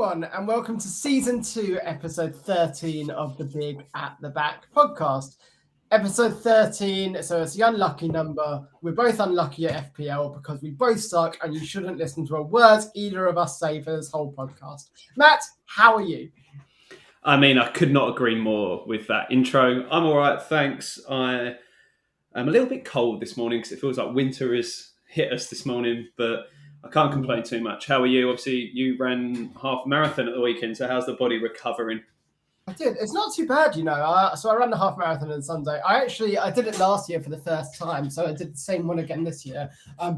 everyone, and welcome to Season 2, Episode 13 of the Big at the Back podcast. Episode 13, so it's the unlucky number. We're both unlucky at FPL because we both suck, and you shouldn't listen to a word either of us say for this whole podcast. Matt, how are you? I mean, I could not agree more with that intro. I'm all right, thanks. I am a little bit cold this morning because it feels like winter has hit us this morning, but I can't complain too much. How are you? Obviously, you ran half marathon at the weekend, so how's the body recovering? I did. It's not too bad, you know. So I ran the half marathon on Sunday. I did it last year for the first time, so I did the same one again this year.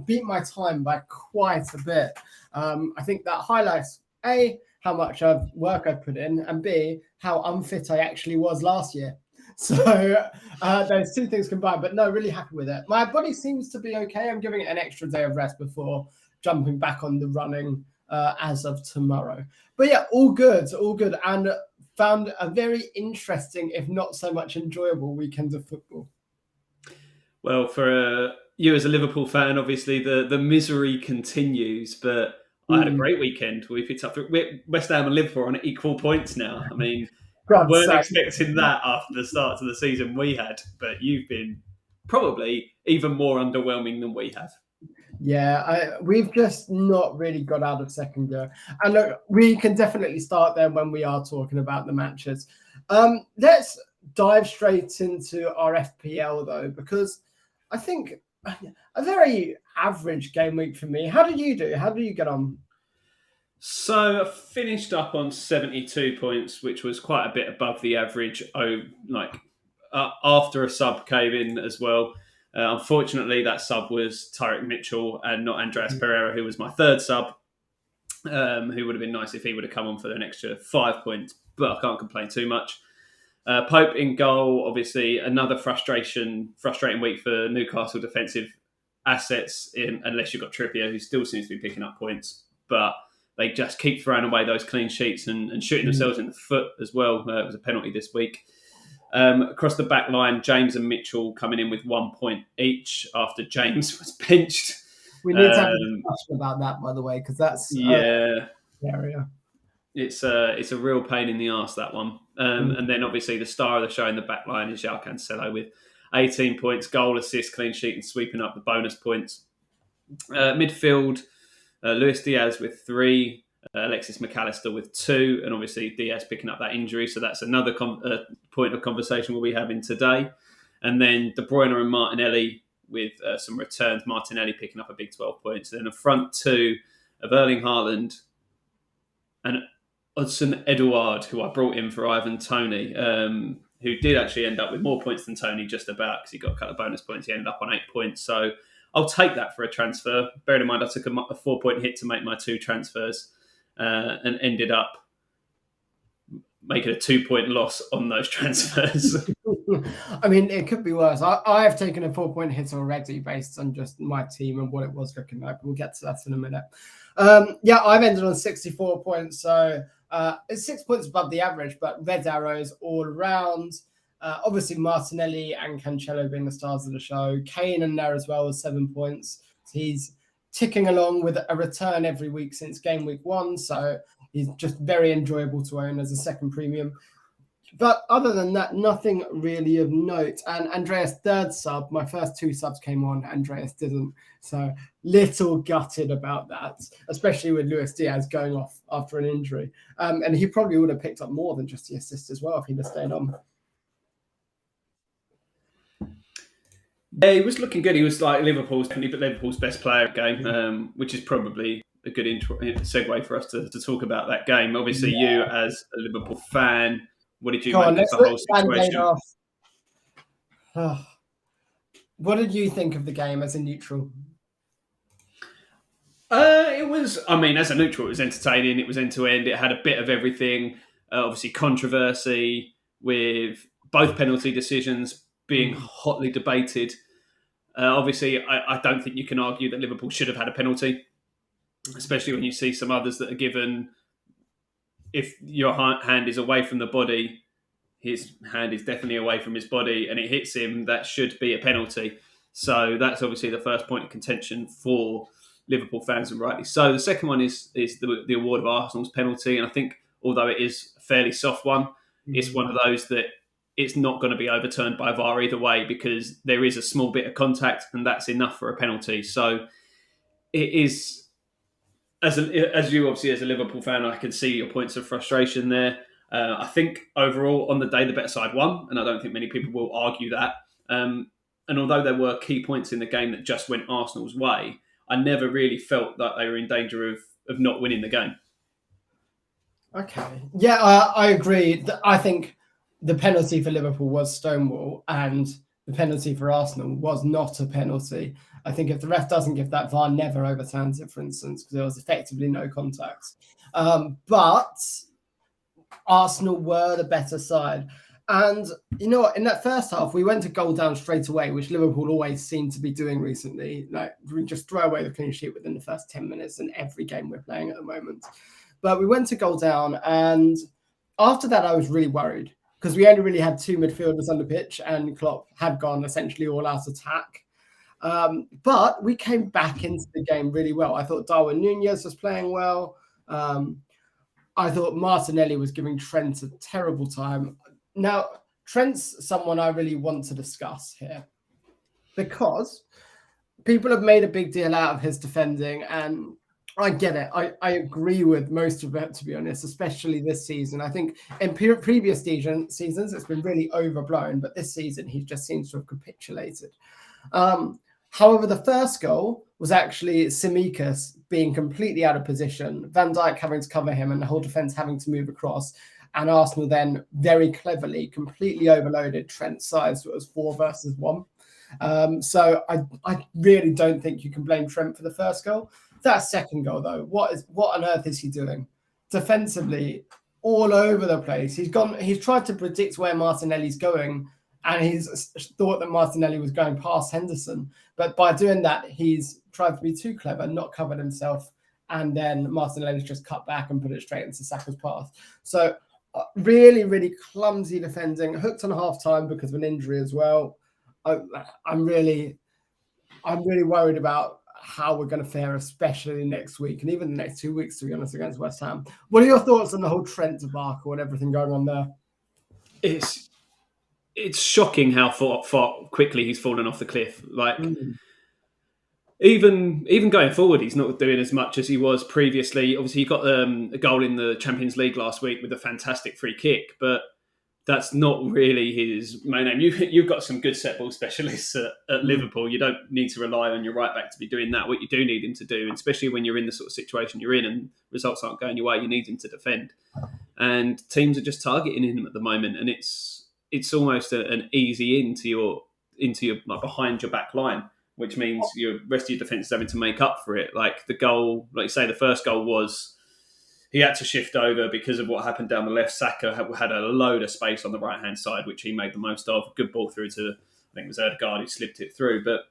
Beat my time by quite a bit. I think that highlights A, how much work I've put in, and B, how unfit I actually was last year. So those two things combined, but no, really happy with it. My body seems to be okay. I'm giving it an extra day of rest before jumping back on the running as of tomorrow. But yeah, all good, and found a very interesting, if not so much enjoyable, weekend of football. Well, for you as a Liverpool fan, obviously the misery continues, but I had a great weekend. We picked up West Ham and Liverpool on equal points now. I mean, weren't expecting that after the start to the season we had, but you've been probably even more underwhelming than we have. Yeah, we've just not really got out of second gear. And look, we can definitely start there when we are talking about the matches. Let's dive straight into our FPL, though, because I think a very average game week for me. How did you do? How did you get on? So I finished up on 72 points, which was quite a bit above the average. After a sub came in as well. Unfortunately, that sub was Tyrick Mitchell and not Andreas Pereira, who was my third sub, who would have been nice if he would have come on for an extra 5 points, but I can't complain too much. Pope in goal, obviously another frustrating week for Newcastle defensive assets, unless you've got Trippier, who still seems to be picking up points, but they just keep throwing away those clean sheets and shooting themselves in the foot as well. It was a penalty this week. Across the back line, James and Mitchell coming in with 1 point each after James was benched. We need to have a discussion about that, by the way, because that's area. It's a real pain in the arse, that one. And then obviously the star of the show in the back line is João Cancelo with 18 points, goal, assist, clean sheet, and sweeping up the bonus points. Midfield, Luis Diaz with 3. Alexis McAllister with 2, and obviously Diaz picking up that injury, so that's another point of conversation we'll be having today. And then De Bruyne and Martinelli with some returns. Martinelli picking up a big 12 points. And then a front two of Erling Haaland and Hudson Edouard, who I brought in for Ivan Toney, who did actually end up with more points than Toney just about, because he got a couple of bonus points. He ended up on 8 points, so I'll take that for a transfer. Bearing in mind I took a 4-point hit to make my 2 transfers. And ended up making a 2-point loss on those transfers. I mean, it could be worse. I have taken a 4-point hit already based on just my team and what it was looking like. We'll get to that in a minute. I've ended on 64 points, so it's 6 points above the average, but red arrows all around. Obviously, Martinelli and Cancelo being the stars of the show. Kane in there as well with 7 points. So he's ticking along with a return every week since game week 1, so he's just very enjoyable to own as a second premium. But other than that, nothing really of note. And Andreas' third sub, my first 2 subs came on, Andreas didn't. So little gutted about that, especially with Luis Diaz going off after an injury. And he probably would have picked up more than just the assist as well if he'd have stayed on. Yeah, he was looking good. He was like Liverpool's best player of the game, which is probably a good segue for us to talk about that game. Obviously, you as a Liverpool fan, what did you make of the whole situation? What did you think of the game as a neutral? It was, as a neutral, it was entertaining. It was end to end. It had a bit of everything. Obviously, controversy with both penalty decisions being hotly debated. Obviously, I don't think you can argue that Liverpool should have had a penalty, especially when you see some others that are given. If your hand is away from the body, his hand is definitely away from his body, and it hits him, that should be a penalty. So that's obviously the first point of contention for Liverpool fans, and rightly so. The second one is the award of Arsenal's penalty, and I think although it is a fairly soft one, it's one of those that it's not going to be overturned by VAR either way, because there is a small bit of contact, and that's enough for a penalty. So it is, as you obviously as a Liverpool fan, I can see your points of frustration there. I think overall on the day the better side won, and I don't think many people will argue that. And although there were key points in the game that just went Arsenal's way, I never really felt that they were in danger of not winning the game. Okay. Yeah, I agree. I think the penalty for Liverpool was Stonewall, and the penalty for Arsenal was not a penalty. I think if the ref doesn't give that, VAR never overturns it, for instance, because there was effectively no contact. But Arsenal were the better side. And you know what? In that first half, we went to goal down straight away, which Liverpool always seem to be doing recently. Like, we just throw away the clean sheet within the first 10 minutes in every game we're playing at the moment. But we went to goal down, and after that, I was really worried because we only really had two midfielders on the pitch, and Klopp had gone essentially all out attack. But we came back into the game really well. I thought Darwin Núñez was playing well. I thought Martinelli was giving Trent a terrible time. Now, Trent's someone I really want to discuss here because people have made a big deal out of his defending, and I get it. I agree with most of it, to be honest, especially this season. I think in previous seasons, it's been really overblown, but this season he just seems to have capitulated. However, the first goal was actually Tsimikas being completely out of position, Van Dijk having to cover him, and the whole defence having to move across. And Arsenal then very cleverly completely overloaded Trent's size. So it was 4 versus 1. So I really don't think you can blame Trent for the first goal. That second goal, though, what on earth is he doing? Defensively, all over the place. He's tried to predict where Martinelli's going, and he's thought that Martinelli was going past Henderson. But by doing that, he's tried to be too clever, not covered himself, and then Martinelli's just cut back and put it straight into Saka's path. So really, really clumsy defending, hooked on half-time because of an injury as well. I'm really worried about how we're going to fare, especially next week and even the next 2 weeks, to be honest, against West Ham. What are your thoughts on the whole Trent debacle and everything going on there? It's shocking how far quickly he's fallen off the cliff. Like, even going forward, he's not doing as much as he was previously. Obviously, he got a goal in the Champions League last week with a fantastic free kick, but that's not really his main aim. You've got some good set ball specialists at Liverpool. You don't need to rely on your right back to be doing that. What you do need him to do, especially when you're in the sort of situation you're in and results aren't going your way, you need him to defend. And teams are just targeting him at the moment, and it's almost an easy into your like behind your back line, which means your rest of your defence is having to make up for it. Like the goal, like you say, the first goal was he had to shift over because of what happened down the left. Saka had a load of space on the right-hand side, which he made the most of. Good ball through to, I think it was Erdegaard who slipped it through. But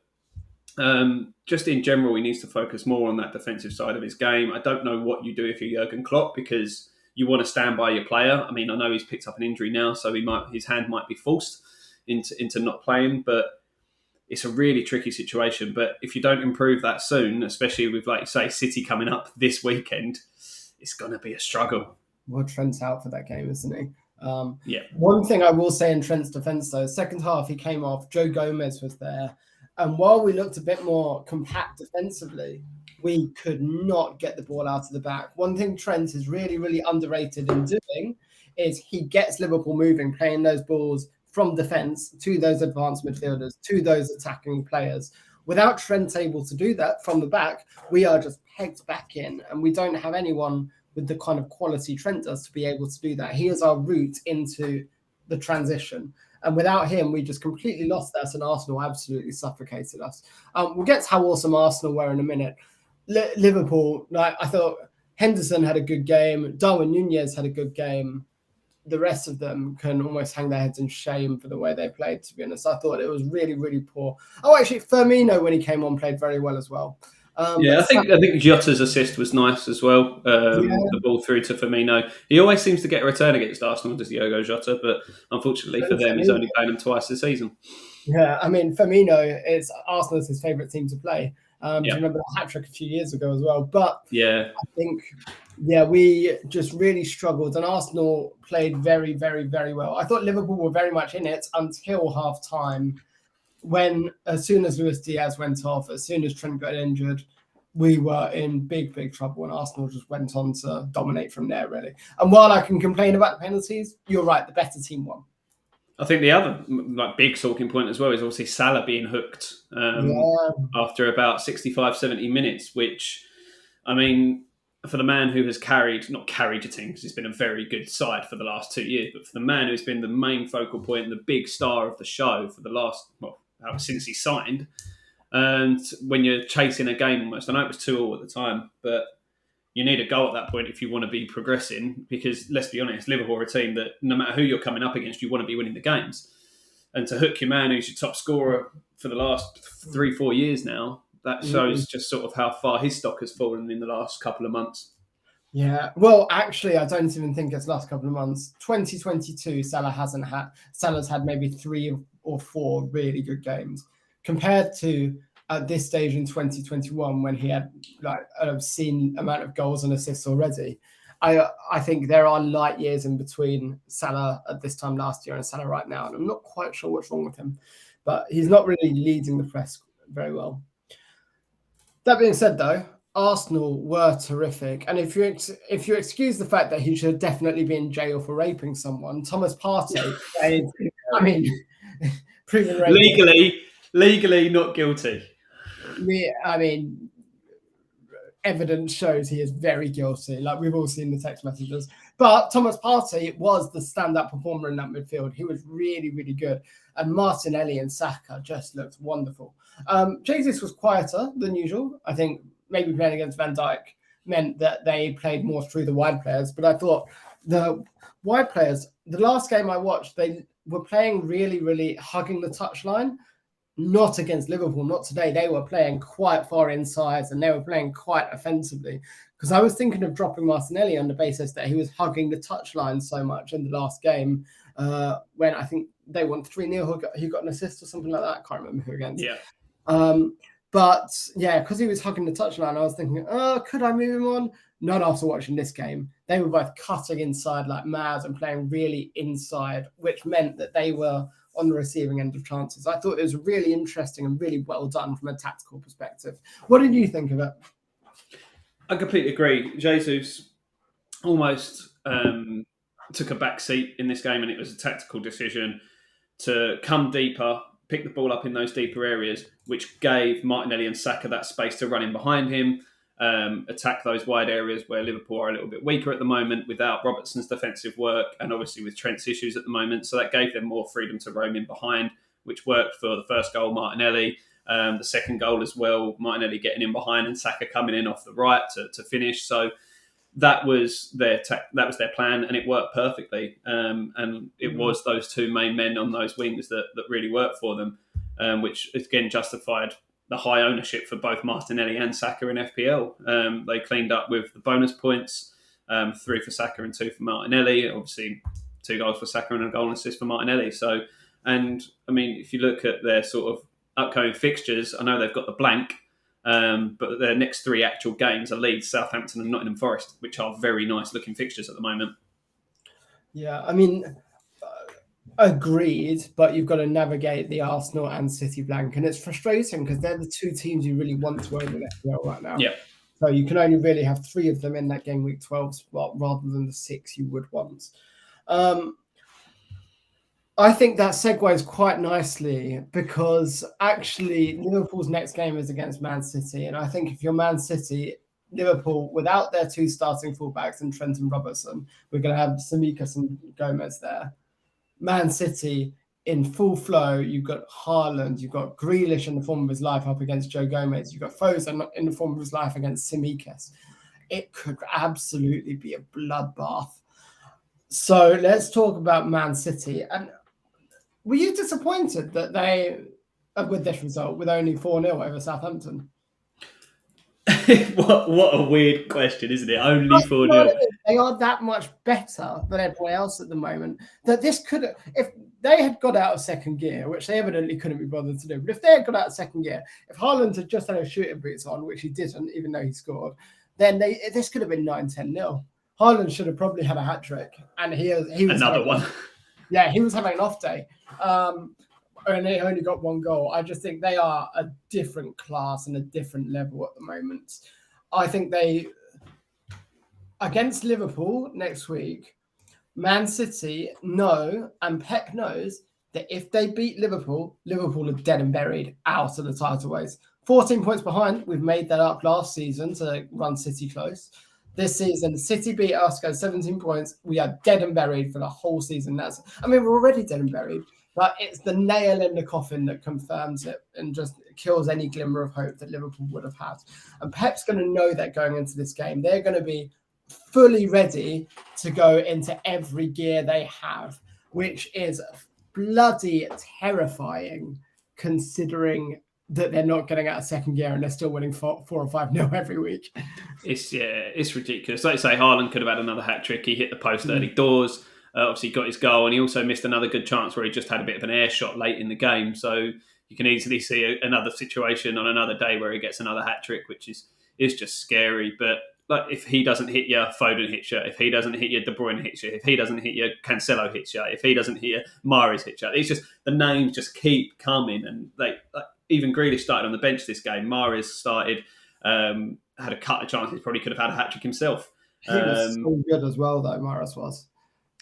just in general, he needs to focus more on that defensive side of his game. I don't know what you do if you're Jurgen Klopp, because you want to stand by your player. I mean, I know he's picked up an injury now, so his hand might be forced into not playing, but it's a really tricky situation. But if you don't improve that soon, especially with, like you say, City coming up this weekend, it's going to be a struggle. Well, Trent's out for that game, isn't he? Yeah. One thing I will say in Trent's defence, though, second half he came off, Joe Gomez was there. And while we looked a bit more compact defensively, we could not get the ball out of the back. One thing Trent is really, really underrated in doing is he gets Liverpool moving, playing those balls from defence to those advanced midfielders, to those attacking players. Without Trent able to do that from the back, we are just pegged back in, and we don't have anyone with the kind of quality Trent does to be able to do that. He is our route into the transition. And without him, we just completely lost that, and Arsenal absolutely suffocated us. We'll get to how awesome Arsenal were in a minute. Liverpool, I thought Henderson had a good game. Darwin Núñez had a good game. The rest of them can almost hang their heads in shame for the way they played, to be honest. I thought it was really, really poor. Oh, actually, Firmino, when he came on, played very well as well. I think Jota's assist was nice as well. The ball through to Firmino. He always seems to get a return against Arsenal, does Diogo Jota, but unfortunately for them, he's only played them twice this season. Yeah, I mean, Firmino, Arsenal's his favourite team to play. Do you remember the hat-trick a few years ago as well? But Yeah. I think, we just really struggled, and Arsenal played very, very, very well. I thought Liverpool were very much in it until half-time, when as soon as Luis Diaz went off, as soon as Trent got injured, we were in big, big trouble, and Arsenal just went on to dominate from there, really. And while I can complain about the penalties, you're right, the better team won. I think the other big talking point as well is obviously Salah being hooked after about 65, 70 minutes, which, I mean, for the man who has not carried a team, because he's been a very good side for the last 2 years, but for the man who's been the main focal point and the big star of the show for the last, since he signed, and when you're chasing a game almost, I know it was 2-2 at the time, but you need a goal at that point if you want to be progressing, because let's be honest, Liverpool are a team that no matter who you're coming up against, you want to be winning the games. And to hook your man who's your top scorer for the last 3-4 years now, that shows just sort of how far his stock has fallen in the last couple of months. Yeah, well, actually, I don't even think it's last couple of months. 2022, Salah's had maybe 3 or 4 really good games, compared to at this stage in 2021 when he had like an obscene amount of goals and assists already. I think there are light years in between Salah at this time last year and Salah right now, and I'm not quite sure what's wrong with him, but he's not really leading the press very well. That being said, though, Arsenal were terrific, and if you excuse the fact that he should definitely be in jail for raping someone, Thomas Partey, I mean, proven legally not guilty. I mean, evidence shows he is very guilty. Like, we've all seen the text messages. But Thomas Partey was the standout performer in that midfield. He was really, really good. And Martinelli and Saka just looked wonderful. Jesus was quieter than usual. I think maybe playing against Van Dijk meant that they played more through the wide players. But I thought the wide players, the last game I watched, they were playing really, really hugging the touchline. Not against Liverpool, not today. They were playing quite far inside and they were playing quite offensively. Because I was thinking of dropping Martinelli on the basis that he was hugging the touchline so much in the last game when I think they won 3-0. He got an assist or something like that. I can't remember who against. Yeah. But yeah, because he was hugging the touchline, I was thinking, could I move him on? Not after watching this game. They were both cutting inside like mad and playing really inside, which meant that they were on the receiving end of chances. I thought it was really interesting and really well done from a tactical perspective. What did you think of it? I completely agree. Jesus almost took a back seat in this game, and it was a tactical decision to come deeper, pick the ball up in those deeper areas, which gave Martinelli and Saka that space to run in behind him, attack those wide areas where Liverpool are a little bit weaker at the moment without Robertson's defensive work and obviously with Trent's issues at the moment. So that gave them more freedom to roam in behind, which worked for the first goal, Martinelli. The second goal as well, Martinelli getting in behind and Saka coming in off the right to finish. So that was their plan, and it worked perfectly. And it was those two main men on those wings that really worked for them, which again justified the high ownership for both Martinelli and Saka in FPL. They cleaned up with the bonus points, 3 for Saka and 2 for Martinelli. Obviously, 2 goals for Saka and a goal and assist for Martinelli. So, and I mean, if you look at their sort of upcoming fixtures, I know they've got the blank, but their next 3 actual games are Leeds, Southampton and Nottingham Forest, which are very nice looking fixtures at the moment. Yeah, I mean, agreed, but you've got to navigate the Arsenal and City blank, and it's frustrating because they're the 2 teams you really want to own in FPL right now. Yeah. So you can only really have 3 of them in that game week 12 spot rather than the 6 you would want. I think that segues quite nicely because actually Liverpool's next game is against Man City, and I think if you're Man City, Liverpool, without their 2 starting fullbacks and Trent and Robertson, we're going to have Scamacca and Gomez there. Man City in full flow, you've got Haaland, you've got Grealish in the form of his life up against Joe Gomez, you've got Foden in the form of his life against Scamacca. It could absolutely be a bloodbath. So let's talk about Man City. And were you disappointed that they, with this result, with only 4-0 over Southampton? What a weird question, isn't it? Only But you know what 4-0. it is? They are that much better than everyone else at the moment that this could, if they had got out of second gear, which they evidently couldn't be bothered to do, but if they had got out of second gear, if Haaland had just had his shooting boots on, which he didn't, even though he scored, then this could have been 9-10-0. Haaland should have probably had a hat trick, and he was Another one. Yeah, he was having an off day. And they only got one goal. I just think they are a different class and a different level at the moment. I think against Liverpool next week, Man City know, and Pep knows that if they beat Liverpool, Liverpool are dead and buried out of the title race. 14 points behind. We've made that up last season to run City close. This season, City beat us, go 17 points. We are dead and buried for the whole season. We're already dead and buried, but it's the nail in the coffin that confirms it and just kills any glimmer of hope that Liverpool would have had. And Pep's going to know that going into this game. They're going to be fully ready to go into every gear they have, which is bloody terrifying considering that they're not getting out of second gear and they're still winning 4 or 5-0 every week. It's ridiculous. Like you say, Haaland could have had another hat trick. He hit the post early doors. Obviously got his goal, and he also missed another good chance where he just had a bit of an air shot late in the game. So you can easily see another situation on another day where he gets another hat trick, which is just scary. But like, if he doesn't hit you, Foden hits you. If he doesn't hit you, De Bruyne hits you. If he doesn't hit you, Cancelo hits you. If he doesn't hit you, Mahrez hits you. It's just the names just keep coming, and even Grealish started on the bench this game. Mahrez started, had a couple of chances. Probably could have had a hat trick himself. He was so good as well, though. Mahrez was.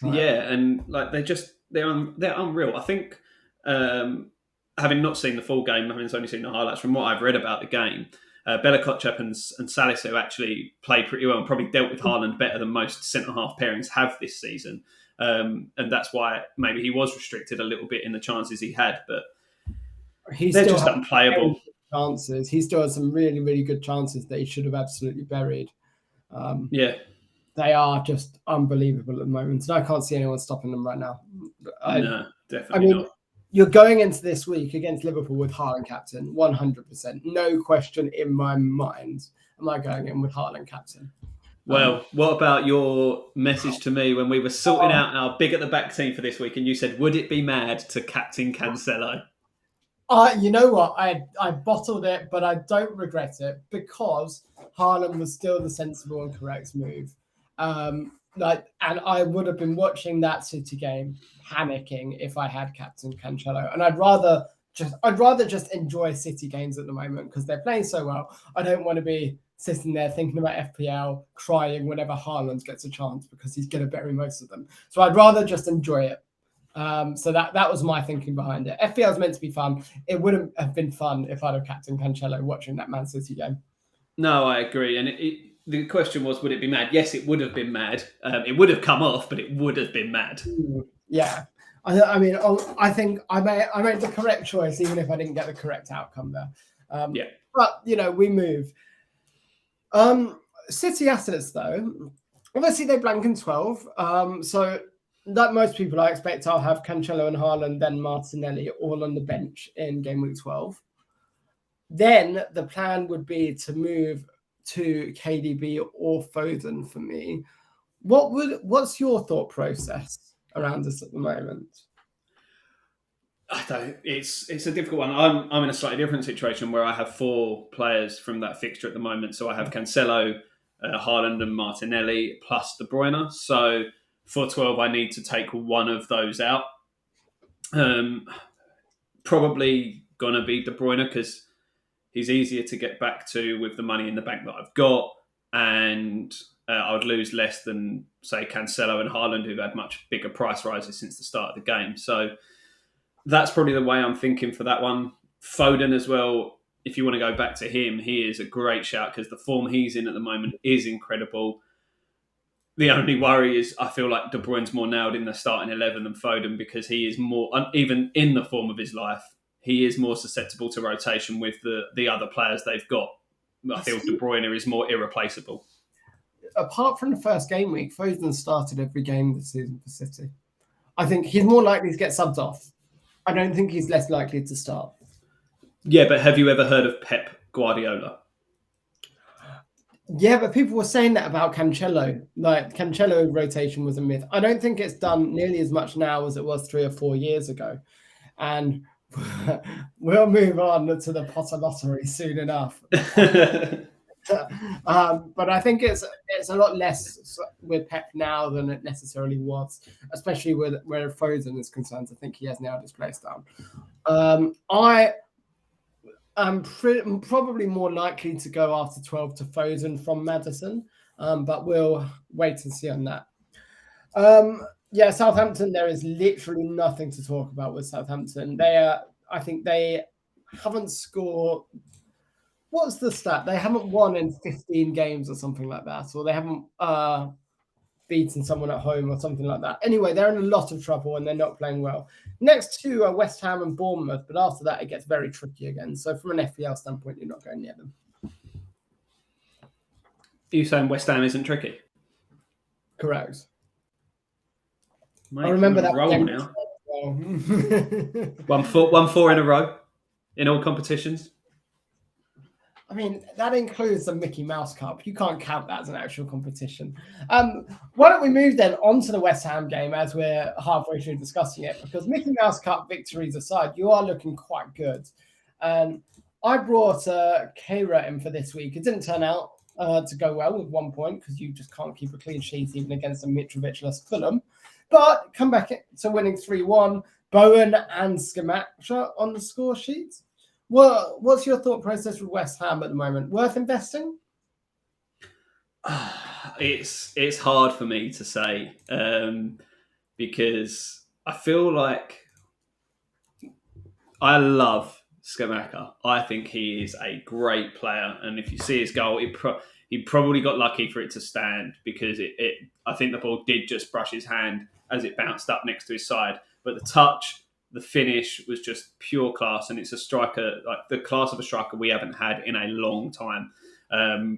Yeah, and like they're unreal. I think, having not seen the full game, having only seen the highlights, from what I've read about the game, Bella Kotchap and Salisu actually played pretty well and probably dealt with Haaland better than most centre-half pairings have this season. And that's why maybe he was restricted a little bit in the chances he had, but they're just unplayable. Chances. He still has some really, really good chances that he should have absolutely buried. Yeah. They are just unbelievable at the moment, and I can't see anyone stopping them right now. No, definitely not. You're going into this week against Liverpool with Haaland captain, 100%. No question in my mind am I going in with Haaland captain. Well, what about your message to me when we were sorting out our big at the back team for this week, and you said, would it be mad to captain Cancelo? You know what? I bottled it, but I don't regret it because Haaland was still the sensible and correct move. And I would have been watching that City game panicking if I had captain Cancelo, and I'd rather just enjoy City games at the moment because they're playing so well. I don't want to be sitting there thinking about FPL, crying whenever Haaland gets a chance because he's going to bury most of them. So I'd rather just enjoy it. So that was my thinking behind it. FPL is meant to be fun. It wouldn't have been fun if I'd have captained Cancelo watching that Man City game. No, I agree. And the question was, would it be mad? Yes, it would have been mad. It would have come off, but it would have been mad. Yeah. I think I made the correct choice, even if I didn't get the correct outcome there. Yeah. But, we move. City assets, though, obviously they blank in 12. So like most people, I expect I'll have Cancelo and Haaland, then Martinelli all on the bench in game week 12. Then the plan would be to move to KDB or Foden for me. What's your thought process around this at the moment? I don't. It's a difficult one. I'm in a slightly different situation where I have 4 players from that fixture at the moment. So I have Cancelo, Haaland, and Martinelli plus De Bruyne. So for 12, I need to take one of those out. Probably gonna be De Bruyne because he's easier to get back to with the money in the bank that I've got, and I would lose less than, say, Cancelo and Haaland, who've had much bigger price rises since the start of the game. So that's probably the way I'm thinking for that one. Foden as well, if you want to go back to him, he is a great shout because the form he's in at the moment is incredible. The only worry is I feel like De Bruyne's more nailed in the starting 11 than Foden because he is more, even in the form of his life, he is more susceptible to rotation with the other players they've got. I feel De Bruyne is more irreplaceable. Apart from the first game week, Foden started every game this season for City. I think he's more likely to get subbed off. I don't think he's less likely to start. Yeah, but have you ever heard of Pep Guardiola? Yeah, but people were saying that about Cancelo. Like Cancelo rotation was a myth. I don't think it's done nearly as much now as it was 3 or 4 years ago. And we'll move on to the Potter lottery soon enough. But I think it's a lot less with Pep now than it necessarily was, especially with where Foden is concerned. I think he has nailed his place down. I am probably more likely to go after 12 to Foden from Maddison, but we'll wait and see on that. Yeah, Southampton, there is literally nothing to talk about with Southampton. I think they haven't scored. What's the stat? They haven't won in 15 games or something like that, or they haven't beaten someone at home or something like that. Anyway, they're in a lot of trouble and they're not playing well. Next two are West Ham and Bournemouth, but after that, it gets very tricky again. So from an FPL standpoint, you're not going near them. Are you saying West Ham isn't tricky? Correct. Mate, I remember that roll now. 1-4 in a row in all competitions. I mean, that includes the Mickey Mouse Cup. You can't count that as an actual competition. Why don't we move then on to the West Ham game as we're halfway through discussing it? Because Mickey Mouse Cup victories aside, you are looking quite good. I brought Kira in for this week. It didn't turn out to go well with 1 point because you just can't keep a clean sheet even against a Mitrovic-less Fulham. But come back to winning 3-1. Bowen and Scamacca on the score sheet. Well, what's your thought process with West Ham at the moment? Worth investing? It's hard for me to say because I feel like I love Scamacca. I think he is a great player, and if you see his goal, he probably got lucky for it to stand because I think the ball did just brush his hand as it bounced up next to his side, but the touch, the finish was just pure class, and it's a striker, like the class of a striker we haven't had in a long time.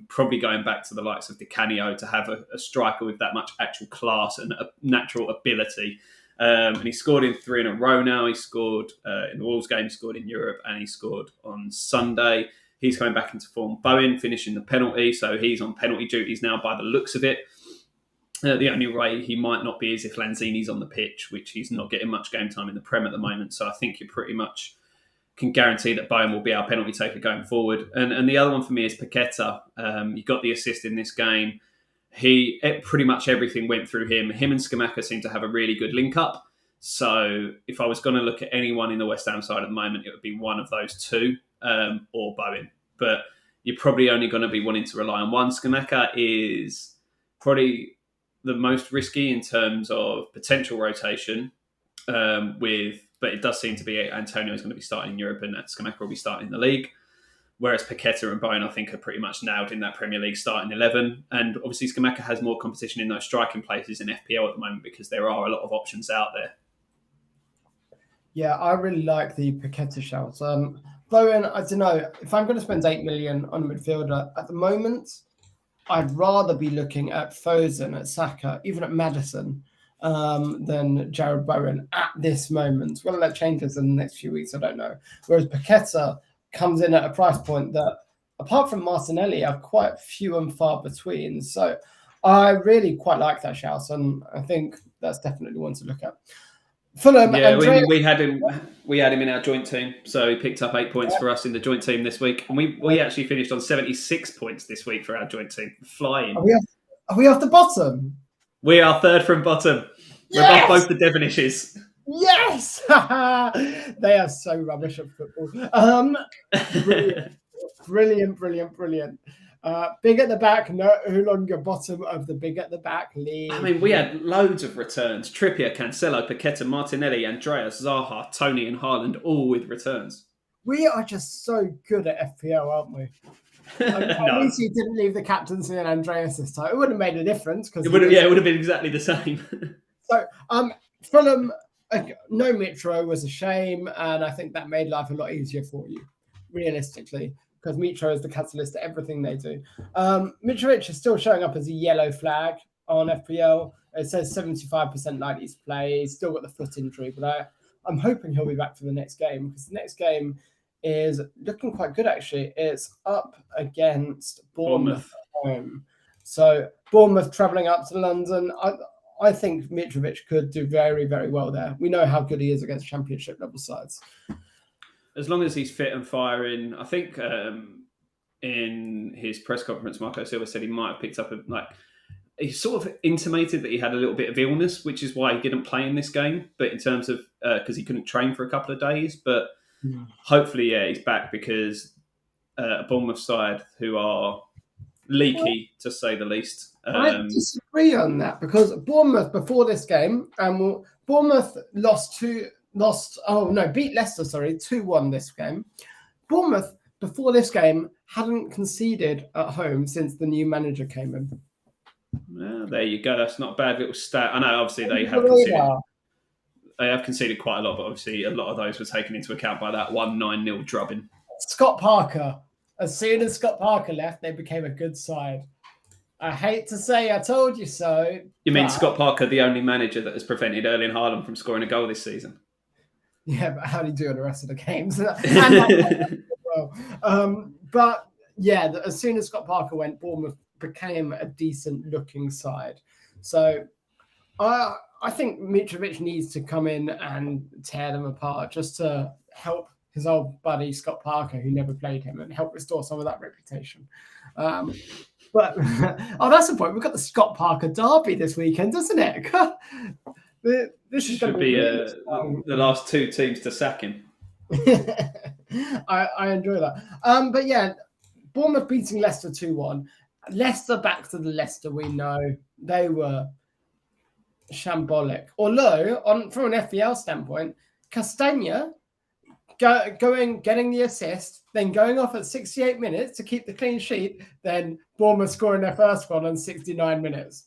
Probably going back to the likes of Di Canio to have a striker with that much actual class and a natural ability. And he scored in 3 in a row now. He scored in the Wolves game, he scored in Europe, and he scored on Sunday. He's coming back into form. Bowen finishing the penalty, so he's on penalty duties now by the looks of it. The only way he might not be is if Lanzini's on the pitch, which he's not getting much game time in the Prem at the moment. So I think you pretty much can guarantee that Bowen will be our penalty taker going forward. And the other one for me is Paqueta. He got the assist in this game. Pretty much everything went through him. Him and Scamacca seem to have a really good link up. So if I was going to look at anyone in the West Ham side at the moment, it would be one of those two or Bowen. But you're probably only going to be wanting to rely on one. Scamacca is probably the most risky in terms of potential rotation but it does seem to be Antonio is going to be starting in Europe and Scamacca will be starting in the league. Whereas Paqueta and Bowen, I think, are pretty much nailed in that Premier League starting 11. And obviously Scamacca has more competition in those striking places in FPL at the moment because there are a lot of options out there. Yeah, I really like the Paqueta shout. Bowen, I don't know, if I'm going to spend 8 million on a midfielder at the moment, I'd rather be looking at Foden, at Saka, even at Maddison, than Jared Bowen at this moment. Whether that changes in the next few weeks, I don't know. Whereas Paqueta comes in at a price point that, apart from Martinelli, are quite few and far between. So I really quite like that shout, and I think that's definitely one to look at. Fulham, yeah, we had him in our joint team, so he picked up 8 points for us in the joint team this week, and we actually finished on 76 points this week for our joint team. Flying. Are we off the bottom? We are third from bottom. Yes! We're above both the Devonishes. Yes! They are so rubbish at football. Brilliant. Big at the back, no longer bottom of the big at the back league. I mean, we had loads of returns. Trippier, Cancelo, Paqueta, Martinelli, Andreas, Zaha, Tony and Haaland, all with returns. We are just so good at FPL, aren't we? At least you didn't leave the captaincy and Andreas this time. It would have made a difference. It would have been exactly the same. So, Fulham, no Mitro was a shame, and I think that made life a lot easier for you, realistically, because Mitro is the catalyst to everything they do. Mitrovic is still showing up as a yellow flag on FPL. It says 75% likely to play. He's still got the foot injury, but I'm hoping he'll be back for the next game, because the next game is looking quite good, actually. It's up against Bournemouth at home. So Bournemouth travelling up to London. I think Mitrovic could do very, very well there. We know how good he is against Championship level sides. As long as he's fit and firing, I think in his press conference, Marco Silva said he might have picked up he sort of intimated that he had a little bit of illness, which is why he didn't play in this game. But in terms of because he couldn't train for a couple of days, but hopefully, he's back because a Bournemouth side who are leaky, to say the least. I disagree on that because Bournemouth before this game, Bournemouth beat Leicester 2-1 this game. Bournemouth before this game hadn't conceded at home since the new manager came in. Well, there you go. That's not a bad little stat. I know, obviously, they have conceded. They have conceded quite a lot, but obviously, a lot of those were taken into account by that 1-9-0 drubbing. Scott Parker. As soon as Scott Parker left, they became a good side. I hate to say I told you so. You mean Scott Parker, the only manager that has prevented Erling Haaland from scoring a goal this season? Yeah, but how do you do in the rest of the games? But yeah, as soon as Scott Parker went, Bournemouth became a decent looking side. So I think Mitrovic needs to come in and tear them apart just to help his old buddy Scott Parker, who never played him, and help restore some of that reputation. But that's the point. We've got the Scott Parker derby this weekend, doesn't it? This should be the last two teams to sack him. I enjoy that. But yeah, Bournemouth beating Leicester 2-1. Leicester back to the Leicester we know. They were shambolic. Although, from an FPL standpoint, Castagna getting the assist, then going off at 68 minutes to keep the clean sheet, then Bournemouth scoring their first one on 69 minutes.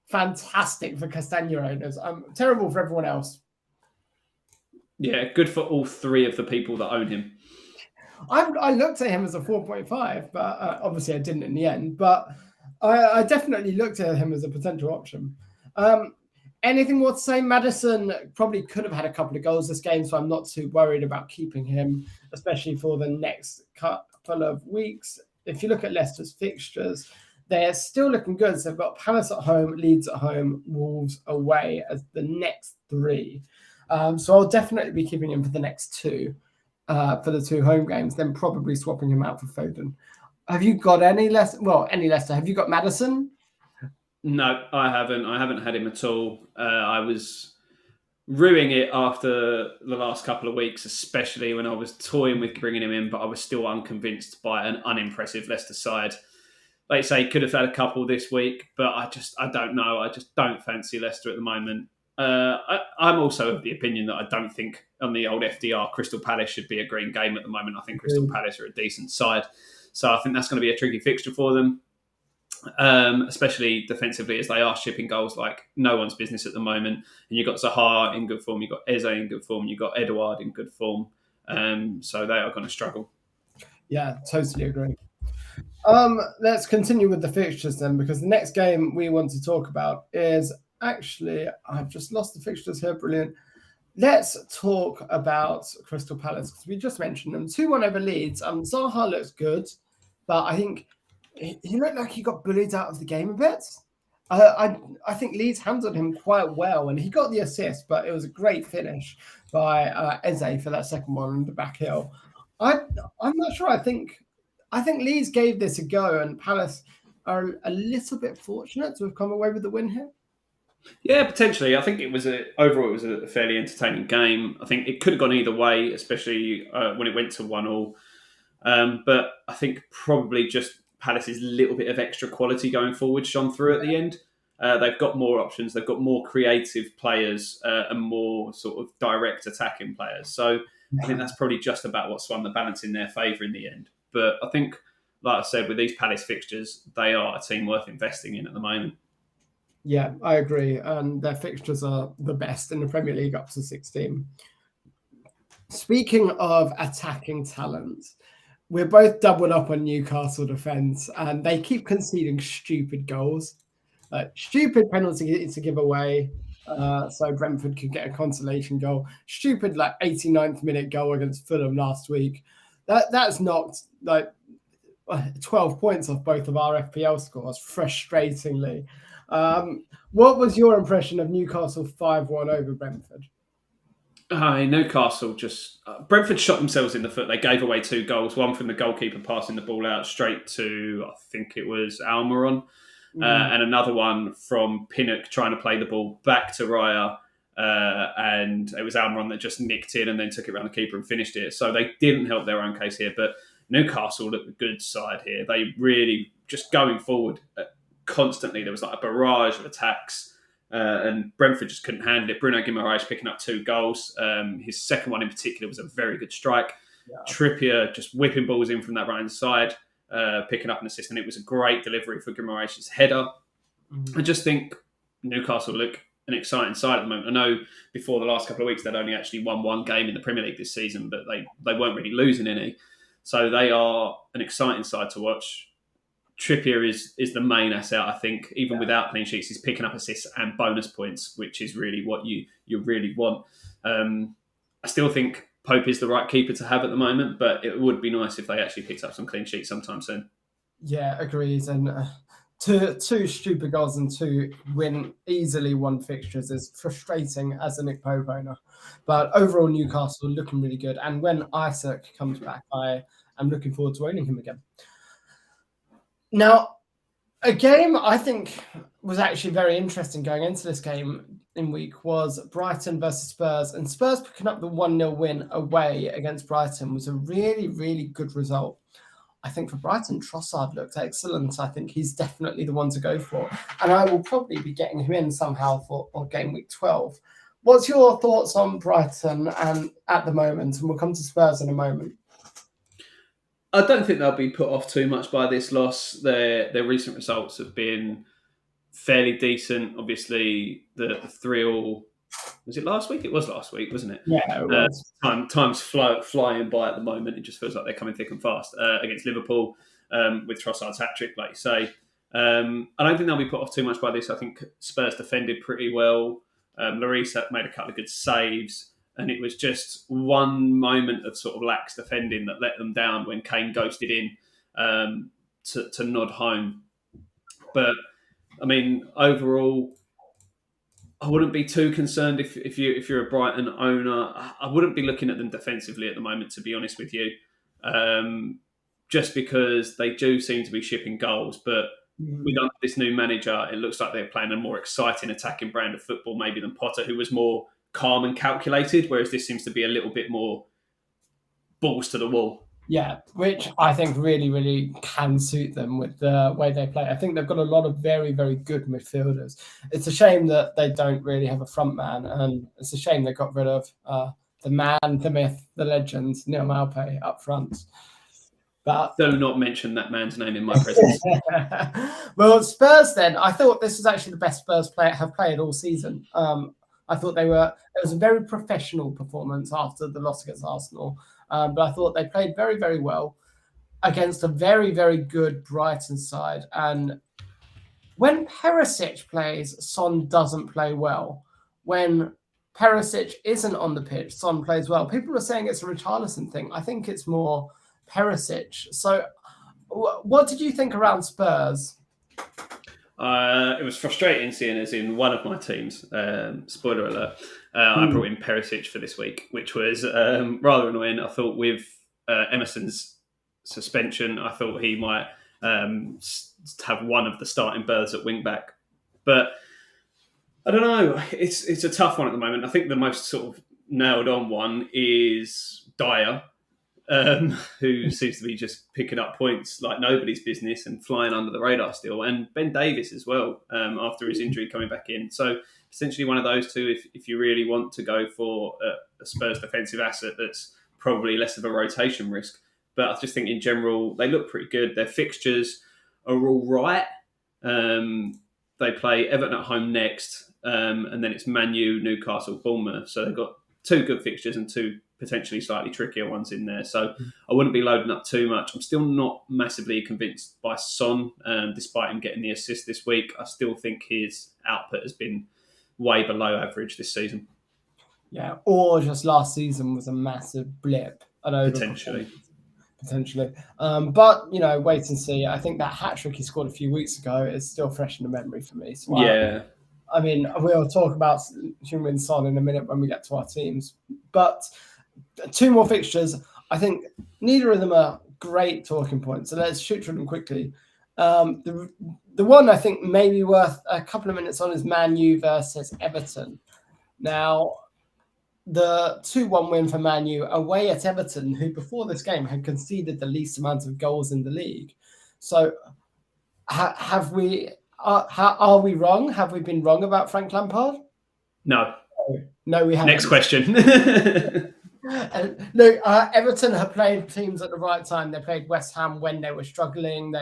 Fantastic for Castagna owners. Terrible for everyone else. Yeah, good for all three of the people that own him. I looked at him as a 4.5, but obviously I didn't in the end. But I definitely looked at him as a potential option. Anything more to say? Maddison probably could have had a couple of goals this game, so I'm not too worried about keeping him, especially for the next couple of weeks. If you look at Leicester's fixtures, they're still looking good. So they've got Palace at home, Leeds at home, Wolves away as the next three. So I'll definitely be keeping him for the next two, for the two home games, then probably swapping him out for Foden. Have you got any Leicester? Well, any Leicester. Have you got Maddison? No, I haven't. I haven't had him at all. I was ruining it after the last couple of weeks, especially when I was toying with bringing him in, but I was still unconvinced by an unimpressive Leicester side. Like you say, could have had a couple this week, but I don't know. I just don't fancy Leicester at the moment. I'm also of the opinion that I don't think on the old FDR, Crystal Palace should be a green game at the moment. I think Crystal Palace are a decent side. So I think that's going to be a tricky fixture for them. Especially defensively, as they are shipping goals like no one's business at the moment. And you've got Zaha in good form, you've got Eze in good form, you've got Edouard in good form. So they are going to struggle. Yeah, totally agree. Let's continue with the fixtures then, because the next game we want to talk about is actually, I've just lost the fixtures here. Brilliant. Let's talk about Crystal Palace, because we just mentioned them. 2-1 over Leeds. Zaha looks good, but I think he looked like he got bullied out of the game a bit. I think Leeds handled him quite well, and he got the assist, but it was a great finish by Eze for that second one on the back heel. I'm not sure. I think Leeds gave this a go, and Palace are a little bit fortunate to have come away with the win here. Yeah, potentially. I think overall it was a fairly entertaining game. I think it could have gone either way, especially when it went to 1-1. But I think probably just Palace's little bit of extra quality going forward shone through at the end. They've got more options. They've got more creative players and more sort of direct attacking players. So I think that's probably just about what swung the balance in their favour in the end. But I think, like I said, with these Palace fixtures, they are a team worth investing in at the moment. Yeah, I agree. And their fixtures are the best in the Premier League up to 16. Speaking of attacking talent, we're both doubled up on Newcastle defence, and they keep conceding stupid goals, stupid penalties to give away. So Brentford could get a consolation goal. Stupid 89th minute goal against Fulham last week. That's knocked 12 points off both of our FPL scores, frustratingly. What was your impression of Newcastle 5-1 over Brentford? Newcastle just Brentford shot themselves in the foot. They gave away 2 goals, one from the goalkeeper passing the ball out straight to, I think it was Almiron, and another one from Pinnock trying to play the ball back to Raya, and it was Almiron that just nicked in and then took it around the keeper and finished it. So they didn't help their own case here, but Newcastle looked the good side here. They really just going forward constantly. There was a barrage of attacks. And Brentford just couldn't handle it. Bruno Guimaraes picking up 2 goals. His second one in particular was a very good strike. Yeah. Trippier just whipping balls in from that right-hand side, picking up an assist. And it was a great delivery for Guimaraes' header. I just think Newcastle look an exciting side at the moment. I know before the last couple of weeks they'd only actually won 1 game in the Premier League this season, but they weren't really losing any. So they are an exciting side to watch. Trippier is the main asset, I think. Even without clean sheets, he's picking up assists and bonus points, which is really what you really want. I still think Pope is the right keeper to have at the moment, but it would be nice if they actually picked up some clean sheets sometime soon. Yeah, agreed. And two stupid goals and 2 easily won fixtures is frustrating as a Nick Pope owner. But overall, Newcastle looking really good. And when Isaac comes back, I am looking forward to owning him again. Now, a game I think was actually very interesting going into this game in week was Brighton versus Spurs. And Spurs picking up the 1-0 win away against Brighton was a really, really good result. I think for Brighton, Trossard looked excellent. I think he's definitely the one to go for. And I will probably be getting him in somehow for game week 12. What's your thoughts on Brighton and at the moment? And we'll come to Spurs in a moment. I don't think they'll be put off too much by this loss. Their recent results have been fairly decent. Obviously, the 3-3 was it last week? It was last week, wasn't it? Yeah, it was. Time's flying by at the moment. It just feels like they're coming thick and fast against Liverpool with Trossard's hat-trick, like you say. I don't think they'll be put off too much by this. I think Spurs defended pretty well. Lloris made a couple of good saves. And it was just one moment of sort of lax defending that let them down when Kane ghosted in to nod home. But, I mean, overall, I wouldn't be too concerned if you're a Brighton owner. I wouldn't be looking at them defensively at the moment, to be honest with you, just because they do seem to be shipping goals. But with this new manager, it looks like they're playing a more exciting attacking brand of football maybe than Potter, who was more calm and calculated, whereas this seems to be a little bit more balls to the wall. Yeah, which I think really, really can suit them with the way they play. I think they've got a lot of very, very good midfielders. It's a shame that they don't really have a front man, and it's a shame they got rid of the man, the myth, the legend, Neil Maupay up front. But do not mention that man's name in my presence. Well, Spurs then, I thought this was actually the best Spurs have played all season. I thought it was a very professional performance after the loss against Arsenal. But I thought they played very, very well against a very, very good Brighton side. And when Perisic plays, Son doesn't play well. When Perisic isn't on the pitch, Son plays well. People are saying it's a Richarlison thing. I think it's more Perisic. So what did you think around Spurs? It was frustrating seeing as in one of my teams, spoiler alert, I brought in Perisic for this week, which was rather annoying. I thought with Emerson's suspension, I thought he might have one of the starting berths at wing-back. But I don't know. It's a tough one at the moment. I think the most sort of nailed-on one is Dyer, who seems to be just picking up points like nobody's business and flying under the radar still, and Ben Davies as well after his injury coming back in. So essentially one of those two if you really want to go for a Spurs defensive asset that's probably less of a rotation risk. But I just think in general they look pretty good. Their fixtures are all right. They play Everton at home next, and then it's Man U, Newcastle, Bournemouth. So they've got 2 good fixtures and 2 potentially slightly trickier ones in there. So I wouldn't be loading up too much. I'm still not massively convinced by Son, despite him getting the assist this week. I still think his output has been way below average this season. Yeah, or just last season was a massive blip, an Potentially. potentially. But wait and see. I think that hat trick he scored a few weeks ago is still fresh in the memory for me. So Yeah. I mean, we'll talk about Heung-min Son in a minute when we get to our teams. But 2 more fixtures. I think neither of them are great talking points. So let's shoot through them quickly. The one I think may be worth a couple of minutes on is Man U versus Everton. Now, the 2-1 win for Man U away at Everton, who before this game had conceded the least amount of goals in the league. So are we wrong? Have we been wrong about Frank Lampard? No. No, we haven't. Next question. Everton have played teams at the right time. They played West Ham when they were struggling.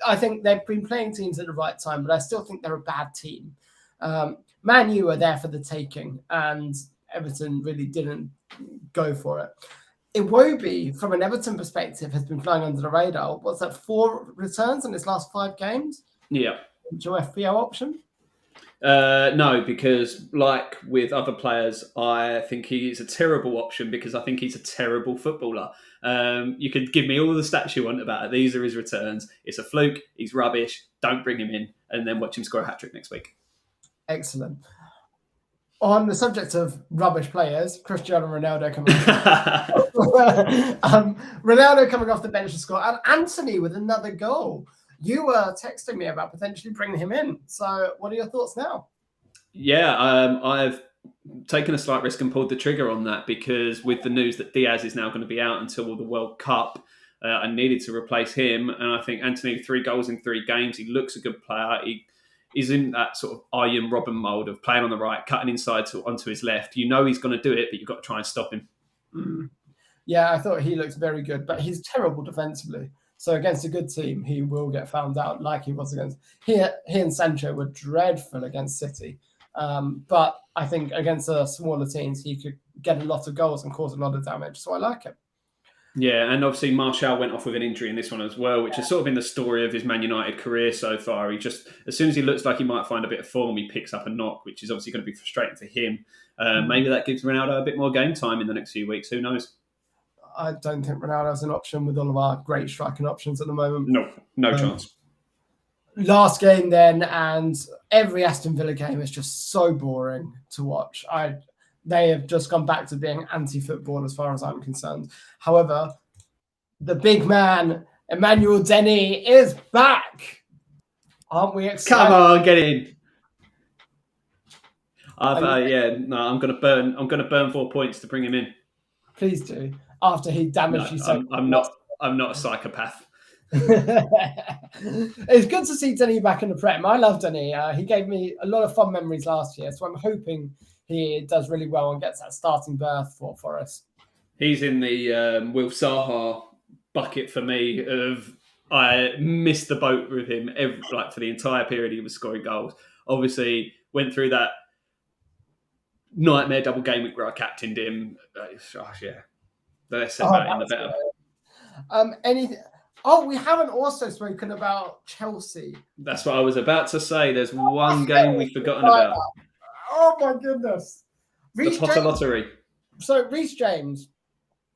I think they've been playing teams at the right time, but I still think they're a bad team. Man U are there for the taking, and Everton really didn't go for it. Iwobi, from an Everton perspective, has been flying under the radar. What's that, 4 returns in his last 5 games? Yeah. Your FPL option? No, because like with other players, I think he is a terrible option because I think he's a terrible footballer. You could give me all the stats you want about it. These are his returns. It's a fluke. He's rubbish. Don't bring him in and then watch him score a hat-trick next week. Excellent. On the subject of rubbish players, Cristiano Ronaldo Ronaldo coming off the bench to score, and Anthony with another goal. You were texting me about potentially bringing him in. So what are your thoughts now? Yeah, I've taken a slight risk and pulled the trigger on that because with the news that Diaz is now going to be out until the World Cup, I needed to replace him. And I think Anthony, 3 goals in 3 games. He looks a good player. He's in that sort of Arjen Robben mould of playing on the right, cutting inside onto his left. You know he's going to do it, but you've got to try and stop him. Yeah, I thought he looked very good, but he's terrible defensively. So against a good team, he will get found out like he was against... He and Sancho were dreadful against City. But I think against the smaller teams, he could get a lot of goals and cause a lot of damage. So I like him. Yeah, and obviously Martial went off with an injury in this one as well, which has sort of been the story of his Man United career so far. He just, as soon as he looks like he might find a bit of form, he picks up a knock, which is obviously going to be frustrating for him. Maybe that gives Ronaldo a bit more game time in the next few weeks. Who knows? I don't think Ronaldo's an option with all of our great striking options at the moment. No chance. Last game then, and every Aston Villa game is just so boring to watch. They have just gone back to being anti-football as far as I'm concerned. However, the big man, Emmanuel Denny, is back. Aren't we excited? Come on, get in. I'm going to burn 4 points to bring him in. Please do. After he damaged you so much. I'm not a psychopath. It's good to see Denny back in the Prem. I love Denny. He gave me a lot of fun memories last year, so I'm hoping he does really well and gets that starting berth for us. He's in the Wilf Zaha bucket for me of I missed the boat with him for the entire period he was scoring goals. Obviously, went through that nightmare double game week where I captained him. Yeah. The less said about him, the better. Anything? We haven't also spoken about Chelsea. That's what I was about to say. There's one game we've forgotten about. Oh my goodness. The Potter Lottery. So Reece James,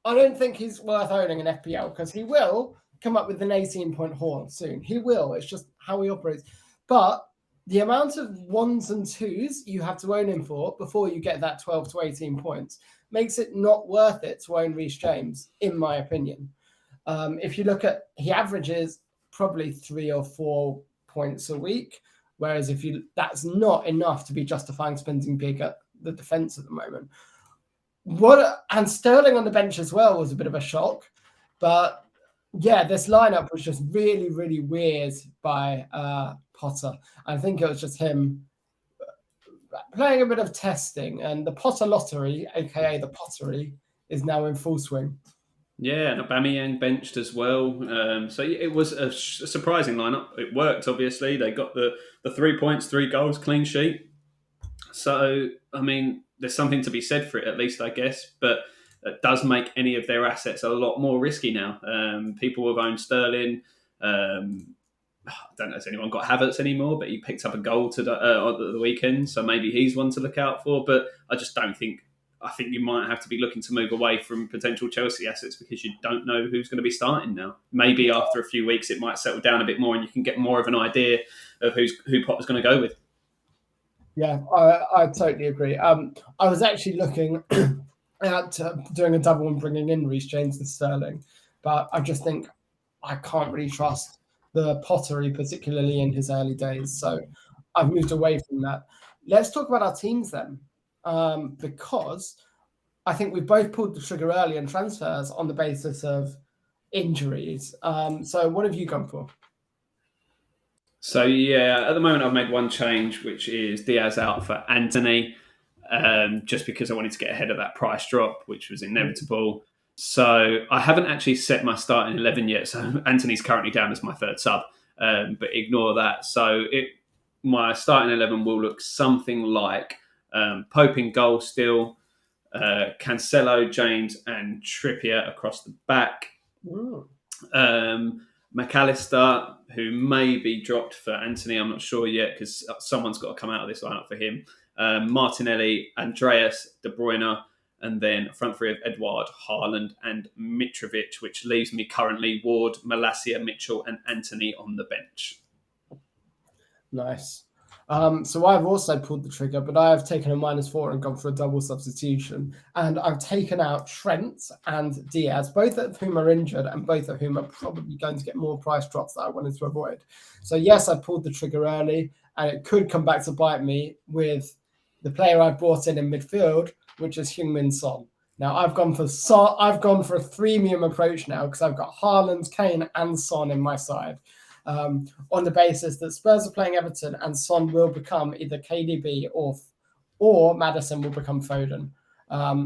I don't think he's worth owning an FPL because he will come up with an 18-point haul soon. He will. It's just how he operates. But the amount of 1s and 2s you have to own him for before you get that 12 to 18 points makes it not worth it to own Reece James, in my opinion. If you look at, he averages probably 3 or 4 points a week, whereas that's not enough to be justifying spending big at the defence at the moment. And Sterling on the bench as well was a bit of a shock, but yeah, this lineup was just really, really weird by Potter. I think it was just him playing a bit of testing, and the Potter Lottery, aka the Pottery, is now in full swing. Yeah, and Aubameyang benched as well. So it was a surprising lineup. It worked, obviously. They got the 3 points, 3 goals, clean sheet. So, I mean, there's something to be said for it, at least, I guess. But it does make any of their assets a lot more risky now. People have owned Sterling, I don't know if anyone got Havertz anymore, but he picked up a goal on the weekend, so maybe he's one to look out for. But I just don't think. I think you might have to be looking to move away from potential Chelsea assets because you don't know who's going to be starting now. Maybe after a few weeks, it might settle down a bit more, and you can get more of an idea of who Potter's going to go with. Yeah, I totally agree. I was actually looking at doing a double and bringing in Reece James and Sterling, but I just think I can't really trust the pottery, particularly in his early days. So I've moved away from that. Let's talk about our teams then, because I think we both pulled the trigger early in transfers on the basis of injuries. So what have you gone for? So yeah, at the moment I've made one change, which is Diaz out for Anthony, just because I wanted to get ahead of that price drop, which was inevitable. So I haven't actually set my starting 11 yet. So Anthony's currently down as my third sub, but ignore that. So my starting 11 will look something like Pope in goal still, Cancelo, James, and Trippier across the back. McAllister, who may be dropped for Anthony, I'm not sure yet because someone's got to come out of this lineup for him. Martinelli, Andreas, De Bruyne, and then a front three of Edouard, Haaland, and Mitrovic, which leaves me currently Ward, Malacia, Mitchell, and Anthony on the bench. Nice. So I've also pulled the trigger, but I have taken a -4 and gone for a double substitution. And I've taken out Trent and Diaz, both of whom are injured and both of whom are probably going to get more price drops that I wanted to avoid. So yes, I pulled the trigger early, and it could come back to bite me with the player I brought in midfield, which is Heung-min Son. Now I've gone for a freemium approach now because I've got Haaland, Kane, and Son in my side. On the basis that Spurs are playing Everton and Son will become either KDB or Maddison will become Foden.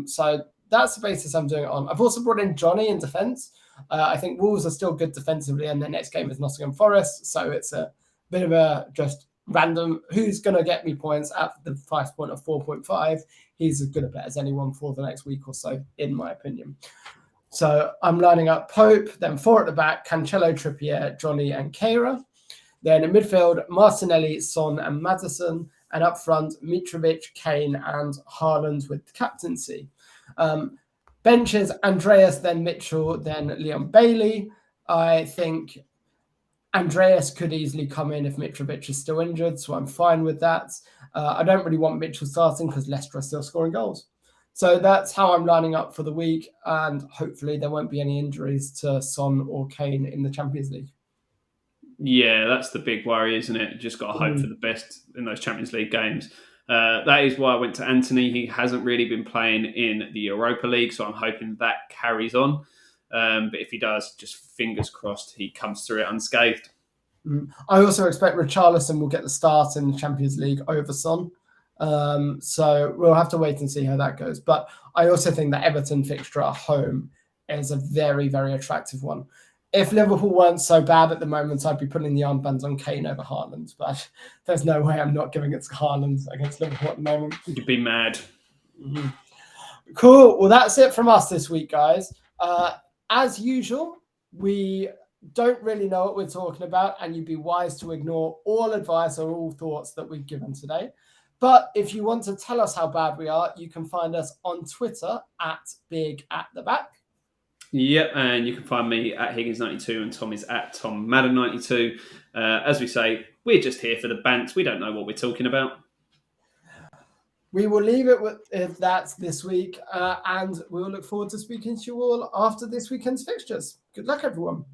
So that's the basis I'm doing it on. I've also brought in Johnny in defence. I think Wolves are still good defensively, and their next game is Nottingham Forest. So it's a bit of a just random who's going to get me points at the price point of 4.5. He's as good a bet as anyone for the next week or so, in my opinion. So I'm lining up Pope, then 4 at the back, Cancelo, Trippier, Johnny, and Keira. Then in midfield, Martinelli, Son, and Maddison. And up front, Mitrovic, Kane, and Haaland with captaincy. Benches, Andreas, then Mitchell, then Leon Bailey. I think Andreas could easily come in if Mitrovic is still injured, so I'm fine with that. I don't really want Mitchell starting because Leicester are still scoring goals. So that's how I'm lining up for the week, and hopefully there won't be any injuries to Son or Kane in the Champions League. Yeah, that's the big worry, isn't it? Just got to hope for the best in those Champions League games. That is why I went to Anthony. He hasn't really been playing in the Europa League, so I'm hoping that carries on. But if he does, just fingers crossed he comes through it unscathed. I also expect Richarlison will get the start in the Champions League over Son. So we'll have to wait and see how that goes. But I also think that Everton fixture at home is a very, very attractive one. If Liverpool weren't so bad at the moment, I'd be putting the armbands on Kane over Haaland. But there's no way I'm not giving it to Haaland against Liverpool at the moment. You'd be mad. Mm-hmm. Cool. Well, that's it from us this week, guys. As usual, we don't really know what we're talking about, and you'd be wise to ignore all advice or all thoughts that we've given today. But if you want to tell us how bad we are, you can find us on Twitter at @BigAtTheBack. Yep, and you can find me at Higgins92 and Tom is at TomMadden92. As we say, we're just here for the bants. We don't know what we're talking about. We will leave it with that this week, and we'll look forward to speaking to you all after this weekend's fixtures. Good luck, everyone.